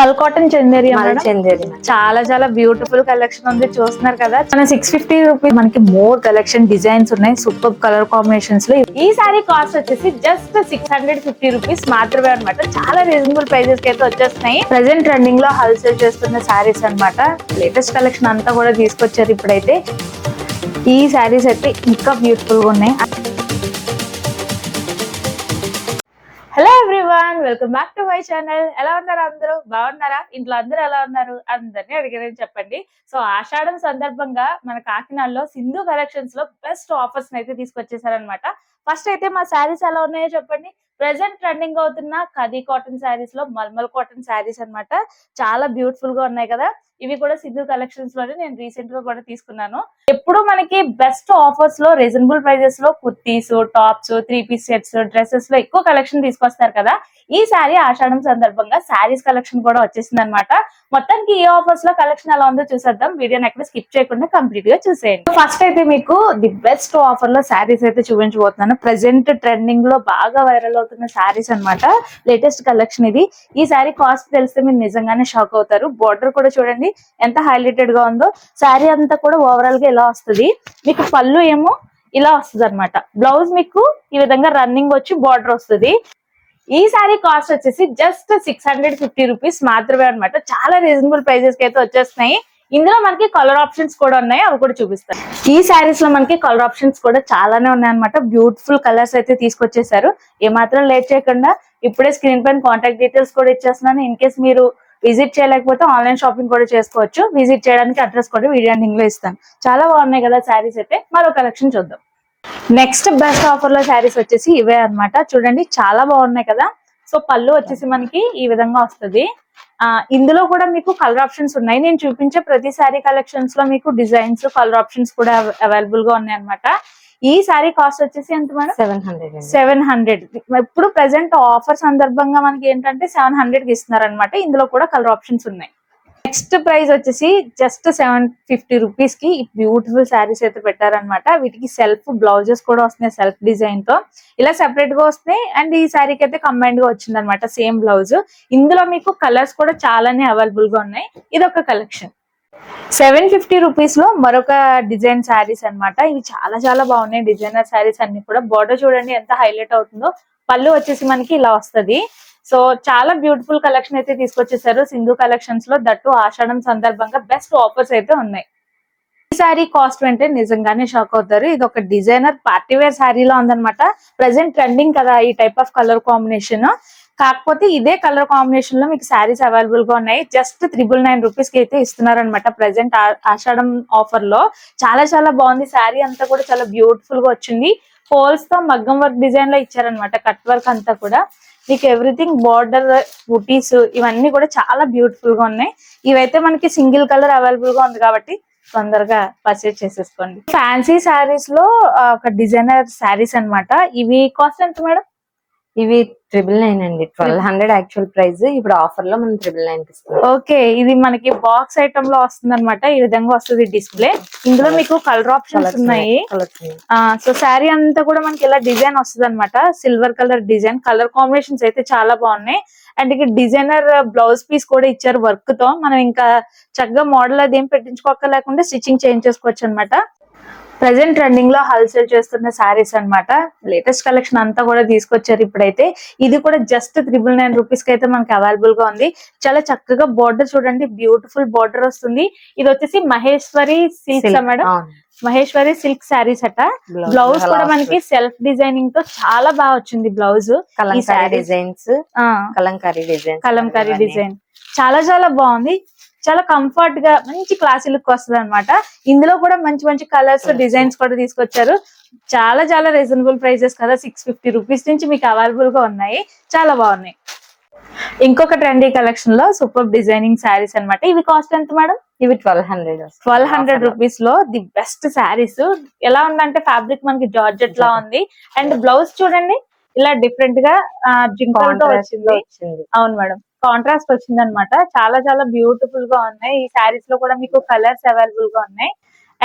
మల్ కాటన్ చందేరి చందేరి చాలా చాలా బ్యూటిఫుల్ కలెక్షన్ ఉంది, చూస్తున్నారు కదా. మన 650 రూపీస్ మనకి మోర్ కలెక్షన్ డిజైన్స్ ఉన్నాయి, సూపర్ కలర్ కాంబినేషన్స్ లో. ఈ సారీ కాస్ట్ వచ్చేసి జస్ట్ 650 రూపీస్ మాత్రమే అనమాట. చాలా రీజనబుల్ ప్రైజెస్ కి అయితే వచ్చేస్తున్నాయి. ప్రెసెంట్ ట్రెండింగ్ లో హోల్సేల్ చేస్తున్న సారీస్ అనమాట. లేటెస్ట్ కలెక్షన్ అంతా కూడా తీసుకొచ్చారు ఇప్పుడైతే. ఈ సారీస్ అయితే ఇంకా బ్యూటిఫుల్ గా ఉన్నాయి. Hello everyone, welcome back to my channel. ఎలా ఉన్నారు అందరూ? బాగున్నారా? ఇంట్లో అందరూ ఎలా ఉన్నారు? అందరినీ అడిగారని చెప్పండి. సో ఆషాఢం సందర్భంగా మన కాకినాడలో సింధు కలెక్షన్స్ లో బెస్ట్ ఆఫర్స్ అయితే తీసుకొచ్చేసారనమాట. ఫస్ట్ అయితే మా శారీస్ ఎలా ఉన్నాయో చెప్పండి. ప్రెసెంట్ ట్రెండింగ్ అవుతున్న ఖదీ కాటన్ శారీస్ లో మల్మల్ కాటన్ శారీస్ అన్నమాట. చాలా బ్యూటిఫుల్ గా ఉన్నాయి కదా. ఇవి కూడా సింధు కలెక్షన్స్ లోనే నేను రీసెంట్ గా కూడా తీసుకున్నాను. ఎప్పుడు మనకి బెస్ట్ ఆఫర్స్ లో రీజనబుల్ ప్రైజెస్ లో kurtis, tops, 3 piece sets, dresses లో ఎక్కువ కలెక్షన్ తీసుకొస్తారు కదా. ఈ సారీ ఆషాఢం సందర్భంగా శారీస్ కలెక్షన్ కూడా వచ్చేసింది అనమాట. మొత్తానికి ఈ ఆఫర్స్ లో కలెక్షన్ ఎలా ఉందో చూసేద్దాం. వీడియోని ఎక్కడ స్కిప్ చేయకుండా కంప్లీట్ గా చూసేయండి. ఫస్ట్ అయితే మీకు ది బెస్ట్ ఆఫర్ లో శారీస్ అయితే చూపించబోతున్నాను. ప్రెసెంట్ ట్రెండింగ్ లో బాగా వైరల్ అవుతున్న శారీస్ అన్నమాట. లేటెస్ట్ కలెక్షన్ ఇది. ఈ శారీ కాస్ట్ తెలిస్తే మీరు నిజంగానే షాక్ అవుతారు. బోర్డర్ కూడా చూడండి ఎంత హైలైటెడ్ గా ఉందో. శారీ అంతా కూడా ఓవరాల్ గా ఇలా వస్తుంది. మీకు పళ్ళు ఏమో ఇలా వస్తుంది అనమాట. బ్లౌజ్ మీకు ఈ విధంగా రన్నింగ్ వచ్చి బార్డర్ వస్తుంది. ఈ సారీ కాస్ట్ వచ్చేసి జస్ట్ 650 రూపీస్ మాత్రమే అనమాట. చాలా రీజనబుల్ ప్రైజెస్ కి అయితే వచ్చేస్తున్నాయి. ఇందులో మనకి కలర్ ఆప్షన్స్ కూడా ఉన్నాయి, అవి కూడా చూపిస్తాను. ఈ శారీస్ లో మనకి కలర్ ఆప్షన్స్ కూడా చాలానే ఉన్నాయి అనమాట. బ్యూటిఫుల్ కలర్స్ అయితే తీసుకొచ్చేసారు. ఏమాత్రం లేట్ చేయకుండా ఇప్పుడే స్క్రీన్ పైన కాంటాక్ట్ డీటెయిల్స్ కూడా ఇచ్చేస్తున్నాను. ఇన్ కేస్ మీరు విజిట్ చేయలేకపోతే ఆన్లైన్ షాపింగ్ కూడా చేసుకోవచ్చు. విజిట్ చేయడానికి అడ్రస్ కూడా వీడియో ఎండింగ్ లో ఇస్తాను. చాలా బాగున్నాయి కదా శారీస్ అయితే. మరో కలెక్షన్ చూద్దాం. నెక్స్ట్ బెస్ట్ ఆఫర్ లో శారీస్ వచ్చేసి ఇవే అన్నమాట. చూడండి చాలా బాగున్నాయి కదా. సో పళ్ళు వచ్చేసి మనకి ఈ విధంగా వస్తుంది. ఇందులో కూడా మీకు కలర్ ఆప్షన్స్ ఉన్నాయి. నేను చూపించే ప్రతి శారీ కలెక్షన్స్ లో మీకు డిజైన్స్, కలర్ ఆప్షన్స్ కూడా అవైలబుల్ గా ఉన్నాయి అనమాట. ఈ శారీ కాస్ట్ వచ్చేసి ఎంత మేడం? 700. ఇప్పుడు ప్రెసెంట్ ఆఫర్ సందర్భంగా మనకి ఏంటంటే 700 కి ఇస్తున్నారు అనమాట. ఇందులో కూడా కలర్ ఆప్షన్స్ ఉన్నాయి. నెక్స్ట్ ప్రైస్ వచ్చేసి జస్ట్ 750 రూపీస్ కి బ్యూటిఫుల్ శారీస్ అయితే పెట్టారనమాట. వీటికి సెల్ఫ్ బ్లౌజెస్ కూడా వస్తున్నాయి, సెల్ఫ్ డిజైన్ తో ఇలా సెపరేట్ గా వస్తున్నాయి. అండ్ ఈ శారీకి అయితే కంబైన్డ్ గా వచ్చింది అనమాట సేమ్ బ్లౌజ్. ఇందులో మీకు కలర్స్ కూడా చాలానే అవైలబుల్ గా ఉన్నాయి. ఇది ఒక కలెక్షన్. 750 రూపీస్ లో మరొక డిజైన్ శారీస్ అన్నమాట. ఇవి చాలా చాలా బాగున్నాయి. డిజైనర్ శారీస్ అన్ని కూడా. బోర్డర్ చూడండి ఎంత హైలైట్ అవుతుందో. పళ్ళు వచ్చేసి మనకి ఇలా వస్తది. సో చాలా బ్యూటిఫుల్ కలెక్షన్ అయితే తీసుకొచ్చేసారు సింధు కలెక్షన్స్ లో. దట్టు ఆషాఢం సందర్భంగా బెస్ట్ ఆఫర్స్ అయితే ఉన్నాయి. ఈ శారీ కాస్ట్ అంటే నిజంగానే షాక్ అవుతారు. ఇది ఒక డిజైనర్ పార్టీ వేర్ శారీలో ఉందన్నమాట. ప్రెసెంట్ ట్రెండింగ్ కదా ఈ టైప్ ఆఫ్ కలర్ కాంబినేషన్. కాకపోతే ఇదే కలర్ కాంబినేషన్ లో మీకు శారీస్ అవైలబుల్ గా ఉన్నాయి. జస్ట్ 999 రూపీస్ కి అయితే ఇస్తున్నారు అనమాట. ప్రెసెంట్ ఆషాఢం ఆఫర్ లో చాలా చాలా బాగుంది. శారీ అంతా కూడా చాలా బ్యూటిఫుల్ గా వచ్చింది. పోల్స్ తో మగ్గం వర్క్ డిజైన్ లో ఇచ్చారనమాట. కట్ వర్క్ అంతా కూడా మీకు ఎవ్రీథింగ్, బార్డర్, బుటీస్ ఇవన్నీ కూడా చాలా బ్యూటిఫుల్ గా ఉన్నాయి. ఇవైతే మనకి సింగిల్ కలర్ అవైలబుల్ గా ఉంది కాబట్టి తొందరగా పర్చేజ్ చేసేసుకోండి. ఫ్యాన్సీ శారీస్ లో ఒక డిజైనర్ శారీస్ అన్నమాట. ఇవి కాస్ట్ ఎంత మేడం? ఇవి 999 అండి. 1200 యాక్చువల్ ప్రైస్. ఇప్పుడు ఆఫర్ లో మనం 999 ఇస్తాం. ఓకే, ఇది మనకి బాక్స్ ఐటమ్ లో వస్తుంది అనమాట. ఈ విధంగా వస్తుంది డిస్ప్లే. ఇందులో మీకు కలర్ ఆప్షన్స్ ఉన్నాయి. సో శారీ అంతా కూడా మనకి ఇలా డిజైన్ వస్తుంది అనమాట. Silver colour design. Colour combinations అయితే చాలా బాగున్నాయి. అండ్ ఇక్కడ డిజైనర్ బ్లౌజ్ పీస్ కూడా ఇచ్చారు వర్క్ తో. మనం ఇంకా చక్కగా మోడల్ అది ఏం పెట్టించుకోలేకుండా స్టిచ్చింగ్ చేయించేసుకోవచ్చు అనమాట. ప్రెసెంట్ ట్రెండింగ్ లో హోల్సేల్ చేస్తున్న శారీస్ అన్నమాట. లేటెస్ట్ కలెక్షన్ అంతా కూడా తీసుకొచ్చారు ఇప్పుడైతే. ఇది కూడా జస్ట్ 999 రూపీస్ కి అయితే మనకి అవైలబుల్ గా ఉంది. చాలా చక్కగా బోర్డర్ చూడండి, బ్యూటిఫుల్ బోర్డర్ వస్తుంది. ఇది వచ్చేసి Maheshwari silks madam. Maheshwari silk saris అట. బ్లౌజ్ కూడా మనకి సెల్ఫ్ డిజైనింగ్ తో చాలా బాగా వచ్చింది బ్లౌజ్. కలంకారీ డిజైన్ చాలా చాలా బాగుంది. చాలా కంఫర్ట్ గా మంచి క్లాసీ లుక్ వస్తుంది అనమాట. ఇందులో కూడా మంచి మంచి కలర్స్, డిజైన్స్ కూడా తీసుకొచ్చారు. చాలా చాలా రీజనబుల్ ప్రైజెస్ కదా. 650 రూపీస్ నుంచి మీకు అవైలబుల్ గా ఉన్నాయి. చాలా బాగున్నాయి. ఇంకొక ట్రెండీ కలెక్షన్ లో సూపర్ డిజైనింగ్ శారీస్ అన్నమాట. ఇవి కాస్ట్ ఎంత మేడం? ఇవి 1200 రూపీస్ లో ది బెస్ట్ శారీస్. ఎలా ఉందంటే ఫ్యాబ్రిక్ మనకి జార్జెట్ లా ఉంది. అండ్ బ్లౌజ్ చూడండి ఇలా డిఫరెంట్ గా జింకలతో వచ్చింది. అవును మేడం, కాంట్రాస్ట్ వచ్చింది అనమాట. చాలా చాలా బ్యూటిఫుల్ గా ఉన్నాయి. ఈ శారీస్ లో కూడా మీకు కలర్స్ అవైలబుల్ గా ఉన్నాయి.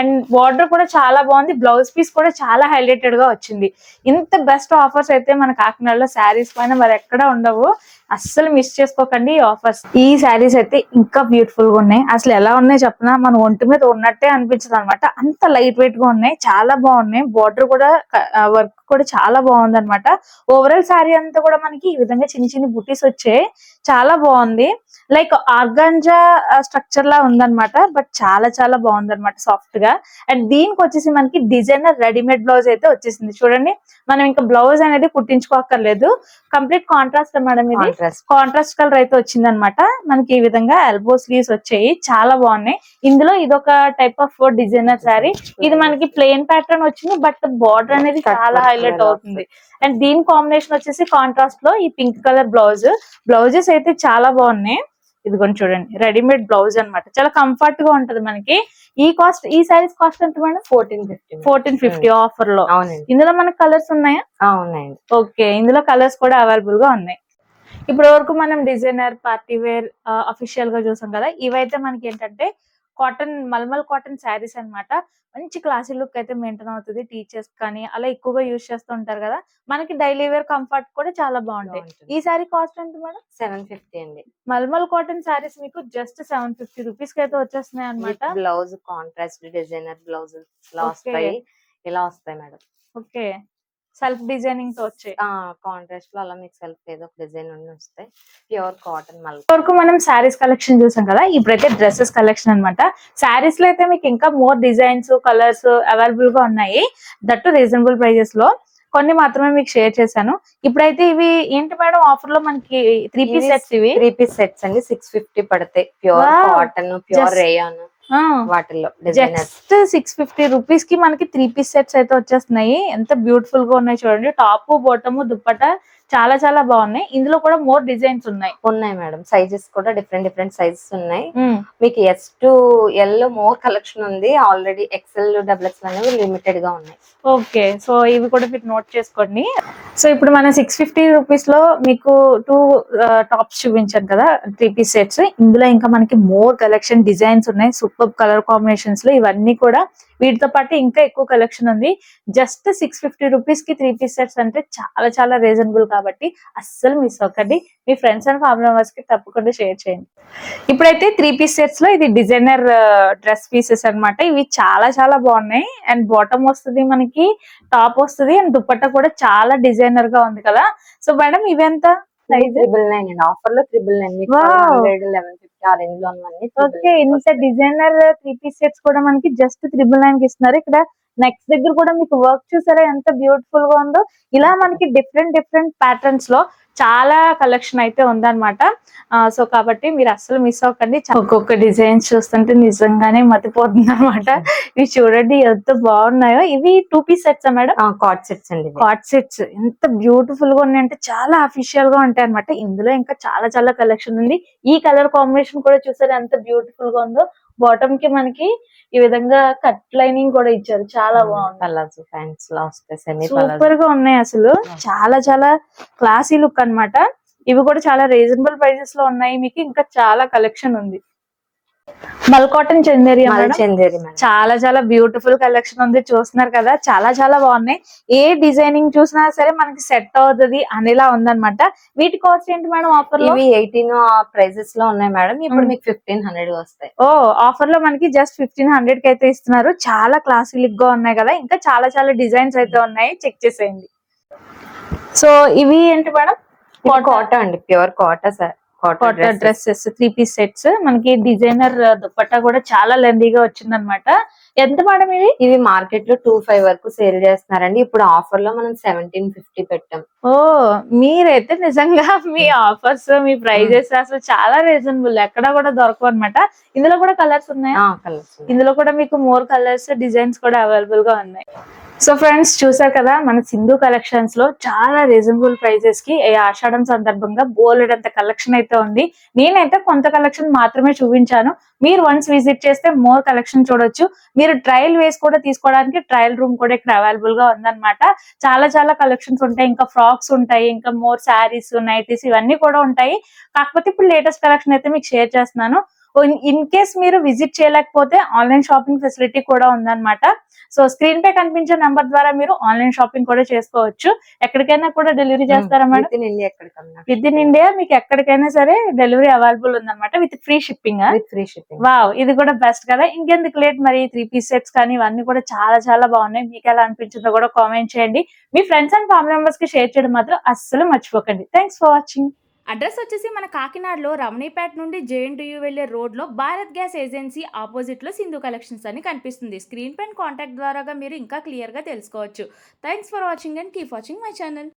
అండ్ బార్డర్ కూడా చాలా బాగుంది. బ్లౌజ్ పీస్ కూడా చాలా హైలైటెడ్ గా వచ్చింది. ఇంత బెస్ట్ ఆఫర్స్ అయితే మన కాకినాడలో శారీస్ పైన మరి ఎక్కడ ఉండవు. అస్సలు మిస్ చేసుకోకండి ఈ ఆఫర్స్. ఈ శారీస్ అయితే ఇంకా బ్యూటిఫుల్ గా ఉన్నాయి. అసలు ఎలా ఉన్నాయి చెప్పనా, మన ఒంటి మీద ఉన్నట్టే అనిపించదు అనమాట. అంత లైట్ వెయిట్ గా ఉన్నాయి, చాలా బాగున్నాయి. బార్డర్ కూడా వర్క్ కూడా చాలా బాగుంది అనమాట. ఓవరాల్ శారీ అంతా కూడా మనకి ఈ విధంగా చిన్న చిన్న బుటీస్ వచ్చాయి, చాలా బాగుంది. లైక్ ఆర్గాంజా స్ట్రక్చర్ లా ఉందన్నమాట, బట్ చాలా చాలా బాగుంది అనమాట, సాఫ్ట్ గా. అండ్ దీనికి వచ్చేసి మనకి డిజైనర్ రెడీమేడ్ బ్లౌజ్ అయితే వచ్చేసింది చూడండి. మనం ఇంకా బ్లౌజ్ అనేది కుట్టించుకోక్కర్లేదు, కంప్లీట్ కాంట్రాస్ట్ మేడం. ఇది కాంట్రాస్ట్ కలర్ అయితే వచ్చింది అనమాట. మనకి ఈ విధంగా ఎల్బో స్లీవ్స్ వచ్చాయి, చాలా బాగున్నాయి. ఇందులో ఇదొక టైప్ ఆఫ్ డిజైనర్ శారీ. ఇది మనకి ప్లెయిన్ ప్యాటర్న్ వచ్చింది, బట్ బార్డర్ అనేది చాలా హైలైట్ అవుతుంది. అండ్ దీని కాంబినేషన్ వచ్చేసి కాంట్రాస్ట్ లో ఈ పింక్ కలర్ బ్లౌజ్. బ్లౌజెస్ అయితే చాలా బాగున్నాయి. ఇదిగోండి చూడండి, రెడీమేడ్ బ్లౌజ్ అన్నమాట, చాలా కంఫర్ట్ గా ఉంటది మనకి. ఈ సారీస్ కాస్ట్ ఎంత మేడం? 1450 ఆఫర్ లో. ఇందులో మనకి కలర్స్ ఉన్నాయా? ఉన్నాయండి. ఓకే, ఇందులో కలర్స్ కూడా అవైలబుల్ గా ఉన్నాయి. ఇప్పటి వరకు మనం డిజైనర్, పార్టీ వేర్, అఫీషియల్ గా చూసాం కదా. ఇవైతే మనకి ఏంటంటే కాటన్, మల్మల్ కాటన్ శారీస్ అన్నమాట. మంచి క్లాసీ లుక్ అయితే మెయింటైన్ అవుతుంది. టీచర్స్ కానీ అలా ఎక్కువగా యూజ్ చేస్తూ ఉంటారు కదా, మనకి డైలీ వేర్ కంఫర్ట్ కూడా చాలా బాగుంటాయి. ఈ సారీ కాస్ట్ ఎంత మేడం? 750 అండి. మల్మల్ కాటన్ శారీస్ మీకు జస్ట్ 750 రూపీస్ కి అయితే వచ్చేస్తున్నాయి అనమాట. బ్లౌజ్ కాంట్రాస్ట్ డిజైనర్ బ్లౌజ్ ఇలా వస్తాయి మేడం. ఓకే, సెల్ఫ్ డిజైనింగ్ తో వచ్చాయి. కాంట్రాస్ట్ లో అలా మీకు సెల్ఫ్ ఏదో ఒక డిజైన్ వస్తాయి. Pure cotton. వరకు మనం శారీస్ కలెక్షన్ చూసాం కదా, ఇప్పుడైతే డ్రెస్సెస్ కలెక్షన్ అన్నమాట. శారీస్ లో అయితే మీకు ఇంకా మోర్ డిజైన్స్, కలర్స్ అవైలబుల్ గా ఉన్నాయి, దట్టు రీజనబుల్ ప్రైజెస్ లో. కొన్ని మాత్రమే మీకు షేర్ చేశాను. ఇప్పుడైతే ఇవి ఏంటి మేడం ఆఫర్ లో మనకి 3 పీస్ సెట్స్. ఇవి 3 పీస్ సెట్స్ అండి, 650 పడతాయి. ప్యూర్ కాటన్, ప్యూర్ రేయాన్ వాటిల్లో జస్ట్ 650 రూపీస్ కి మనకి 3 పీస్ సెట్స్ అయితే వచ్చేస్తున్నాయి. ఎంత బ్యూటిఫుల్ గా ఉన్నాయి చూడండి. టాప్, బాటమ్, దుప్పట చాలా చాలా బాగున్నాయి. ఇందులో కూడా మోర్ డిజైన్స్ ఉన్నాయి మేడం. సైజెస్ కూడా డిఫరెంట్ సైజెస్ ఉన్నాయి. మీకు S to L more collection ఉంది. ఆల్రెడీ XL, XXL అనేవి లిమిటెడ్ గా ఉన్నాయి. ఓకే, సో ఇవి కూడా మీరు నోట్ చేసుకోండి. సో ఇప్పుడు మనం 650 రూపీస్ లో మీకు 2 టాప్స్ చూపించాను కదా, 3 పీస్ సెట్స్. ఇందులో ఇంకా మనకి మోర్ కలెక్షన్, డిజైన్స్ ఉన్నాయి, సూపర్ కలర్ కాంబినేషన్స్ లో. ఇవన్నీ కూడా వీటితో పాటు ఇంకా ఎక్కువ కలెక్షన్ ఉంది. జస్ట్ 650 రూపీస్ కి 3 పీస్ సెట్స్ అంటే చాలా చాలా రీజనబుల్ కాబట్టి అస్సలు మిస్ అవ్వకండి. మీ ఫ్రెండ్స్ అండ్ ఫ్యామిలీ మెంబర్స్ కి తప్పకుండా షేర్ చేయండి. ఇప్పుడైతే 3 పీస్ సెట్స్ లో ఇది డిజైనర్ డ్రెస్ పీసెస్ అన్నమాట. ఇవి చాలా చాలా బాగున్నాయి. అండ్ బాటమ్ వస్తుంది మనకి, టాప్ వస్తుంది, అండ్ దుపట్టా కూడా చాలా డిజైనర్ గా ఉంది కదా. So madam ఇవెంత? 999 ఆఫర్ లో 999. ఓకే, ఇంత డిజైనర్ 3 పీస్ సెట్స్ కూడా మనకి జస్ట్ 999 కి ఇస్తున్నారు. ఇక్కడ నెక్స్ట్ దగ్గర కూడా మీకు వర్క్ చూసారా ఎంత బ్యూటిఫుల్ గా ఉందో. ఇలా మనకి డిఫరెంట్ ప్యాటర్న్స్ లో చాలా కలెక్షన్ అయితే ఉందన్నమాట. సో కాబట్టి మీరు అస్సలు మిస్ అవ్వకండి. ఒక్కొక్క డిజైన్స్ చూస్తుంటే నిజంగానే మతిపోతుంది అనమాట. ఇవి చూడండి ఎంత బాగున్నాయో. ఇవి 2 piece sets madam? Co-ord sets అండి. కార్డ్ సెట్స్ ఎంత బ్యూటిఫుల్ గా ఉన్నాయంటే చాలా అఫీషియల్ గా ఉంటాయి అనమాట. ఇందులో ఇంకా చాలా చాలా కలెక్షన్ ఉంది. ఈ కలర్ కాంబినేషన్ కూడా చూసారు ఎంత బ్యూటిఫుల్ గా ఉందో. బాటమ్ కి మనకి ఈ విధంగా కట్ లైనింగ్ కూడా ఇచ్చారు, చాలా బాగుంది. సూపర్ గా ఉన్నాయి అసలు, చాలా చాలా క్లాసీ లుక్ అన్నమాట. ఇవి కూడా చాలా రీజనబుల్ ప్రైజెస్ లో ఉన్నాయి. మీకు ఇంకా చాలా కలెక్షన్ ఉంది. మల్ కాటన్ చందేరి చాలా చాలా బ్యూటిఫుల్ కలెక్షన్ ఉంది, చూస్తున్నారు కదా. చాలా చాలా బాగున్నాయి. ఏ డిజైనింగ్ చూసినా సరే మనకి సెట్ అవుతుంది అనేలా ఉందన్నమాట. వీటి కాస్ట్ ఏంటి మేడం ఆఫర్ లో? ఇవి 18 ప్రైజెస్ లో ఉన్నాయి మేడం. ఇప్పుడు మీకు 1500 వస్తాయి. ఆఫర్ లో మనకి జస్ట్ 1500 కి అయితే ఇస్తున్నారు. చాలా క్లాసీ లుక్ గా ఉన్నాయి కదా. ఇంకా చాలా చాలా డిజైన్స్ అయితే ఉన్నాయి, చెక్ చేసేయండి. సో ఇవి ఏంటి మేడం? కాటన్ అండి, pure cotton sir. Cotton dresses 3 piece sets. మనకి డిజైనర్ దుపట్టా కూడా చాలా లెందీగా వచ్చింది అనమాట. ఎంత మేడం ఇది? ఇవి మార్కెట్ లో 25 వరకు సేల్ చేస్తున్నారండి. ఇప్పుడు ఆఫర్ లో మనం 1750 పెట్టాం. మీరైతే నిజంగా మీ ఆఫర్స్, మీ ప్రైజెస్ అసలు చాలా రీజనబుల్, ఎక్కడ కూడా దొరకవు అనమాట. ఇందులో కూడా కలర్స్ ఉన్నాయా? ఇందులో కూడా మీకు మోర్ కలర్స్, డిజైన్స్ కూడా అవైలబుల్ గా ఉన్నాయి. సో ఫ్రెండ్స్ చూసారు కదా, మన సింధు కలెక్షన్స్ లో చాలా రీజనబుల్ ప్రైజెస్ కి ఆషాఢం సందర్భంగా బోలెడంత కలెక్షన్ అయితే ఉంది. నేనైతే కొంత కలెక్షన్ మాత్రమే చూపించాను. మీరు వన్స్ విజిట్ చేస్తే మోర్ కలెక్షన్ చూడొచ్చు. మీరు ట్రయల్ వేస్ కూడా తీసుకోవడానికి ట్రయల్ రూమ్ కూడా ఇక్కడ అవైలబుల్ గా ఉందన్నమాట. చాలా చాలా కలెక్షన్స్ ఉంటాయి. ఇంకా ఫ్రాక్స్ ఉంటాయి, ఇంకా మోర్ శారీస్, నైటీస్ ఇవన్నీ కూడా ఉంటాయి. కాకపోతే ఇప్పుడు లేటెస్ట్ కలెక్షన్ అయితే మీకు షేర్ చేస్తున్నాను. ఇన్ కేస్ మీరు విజిట్ చేయలేకపోతే ఆన్లైన్ షాపింగ్ ఫెసిలిటీ కూడా ఉందన్నమాట. సో స్క్రీన్ పై కనిపించే నంబర్ ద్వారా మీరు ఆన్లైన్ షాపింగ్ కూడా చేసుకోవచ్చు. ఎక్కడికైనా కూడా డెలివరీ చేస్తారా మేడం? విత్ ఇన్ ఇండియా ఎక్కడికన్నా విత్ ఇన్ ఇండియా మీకు ఎక్కడికైనా సరే డెలివరీ అవైలబుల్ ఉందన్నమాట, with free shipping. With free shipping. Wow, ఇది కూడా బెస్ట్ కదా. ఇంకెందుకు లేట్, మరి 3 పీస్ సెట్స్ కానీ ఇవన్నీ కూడా చాలా చాలా బాగున్నాయి. మీకు ఎలా అనిపించిందో కూడా కామెంట్ చేయండి. మీ ఫ్రెండ్స్ అండ్ ఫ్యామిలీ మెంబర్స్ కి షేర్ చేయడం మాత్రం అస్సలు మర్చిపోకండి. Thanks for watching. అడ్రస్ వచ్చేసి మన కాకినాడలో రమణీపేట నుండి JNTU వెళ్లే రోడ్ లో భారత్ గ్యాస్ ఏజెన్సీ ఆపోజిట్ లో సింధు కలెక్షన్స్ అని కనిపిస్తుంది. స్క్రీన్ పైన కాంటాక్ట్ ద్వారా మీరు ఇంకా క్లియర్ గా తెలుసుకోవచ్చు. Thanks for watching and keep watching my channel.